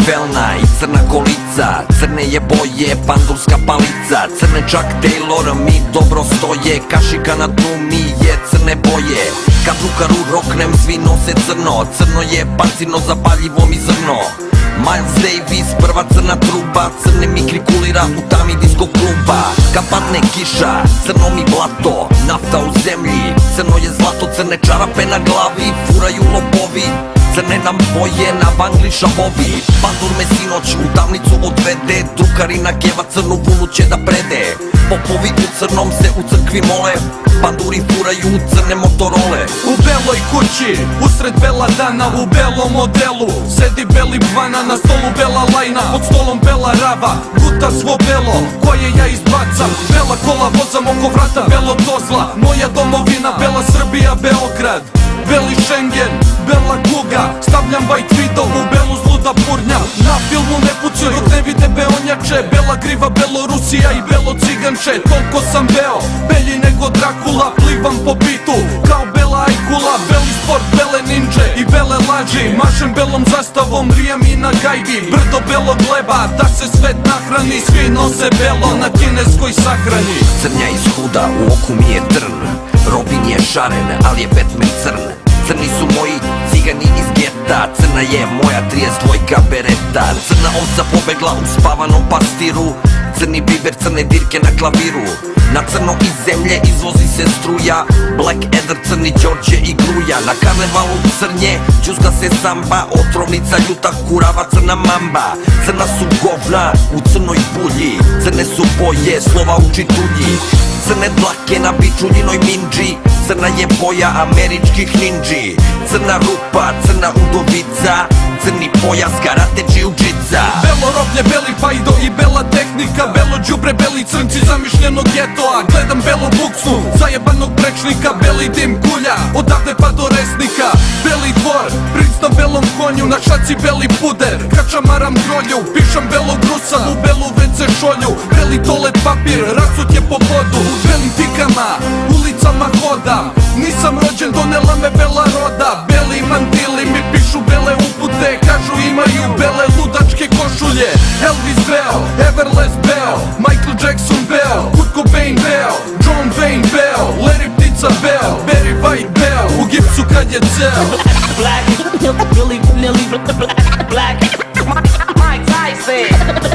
felna i crna kolica, crne je boje, pandurska palica, Crne Cak Tejlor, mi dobro stoje, kasika na tami je crne boje, kad drukaru roknem svi nose crno, crno je pancirno, zapaljivo mi zrno. Majls Dejvis, prva crna truba, crne Mikri kulira u tami, disko, kluba. Kad padne kiša, crno mi blato, nafta u zemlji, crno je zlato, crne čarape na glavi, furaju lopovi, crne nam boje na vangli šabovi. Pandur me sinoć u tamnicu odvede, drukarina keva crnu vunu će da prede. Popovi u crnom se u crkvi mole, panduri furaju crne motorole. U beloj kući, usred bela dana, u belom modelu sedi beli BVANA, na stolu bela lajna, pod stolom bela rava, guta svo belo koje ja izbacam. Bela kola vozam oko vrata, belo dozla, moja domovina, bela Srbija, Beograd. Beli Schengen, bela kuga, stavljam white video u belu zluda purnja. Na filmu ne pucaju dok ne vide beonjače, bela griva, Belorusija i belo ciganče. Toliko sam beo, belji nego Drakula, plivam po bitu kao bela ajkula. Beli sport, bele ninja i bele laži, mašem belom zastavom, rijem i na gajbi. Brdo belog leba, da se svet nahrani, svi nose belo na kineskoj sahrani. Crnja ishuda, u oku mi je trn, Robin je šaren, ali je Batman crn. Crni su moji cigani iz geta, crna je moja 32 bereta. Crna ovca pobegla u spavanom pastiru, crni biber, crne dirke na klaviru. Na crno iz zemlje izvozi se struja, Black Eder, crni Đorđe i Gruja. Na karnevalu crnje, džuzga se samba, otrovnica, ljuta kurava, crna mamba. Crna su govna u crnoj bulji, crne su boje, slova uči tulji. Crne dlake na bičuljinoj minđi, crna je boja američkih ninđi. Crna rupa, crna udovica, crni pojas, karate, džiu-džica. Belo roblje, beli pajdo i bela tehnika, belo đubre, beli crnci zamišljenog getoa. Gledam belo buksu, zajebanog prečnika, beli dim kulja, odavde pa do resnika. Beli dvor, princ na belom konju, na šaci beli puder, kačamaram grolju, pišem belog rusa u belu WC šolju. Beli toalet papir, rasut je po podu, u belim tikama, ulicama hodam. Nisam rođen, donela me bela roda, beli mantili mi pišu bele upute, kažu imaju bele ludačke košulje. Elvis beo, Everlast beo, Michael Jackson beo, Kurt Cobain beo, John Wayne beo, Larry ptica beo, Barry White beo, u gipsu kad je ceo. Black, Billy, Nilly, black, Mike Tyson.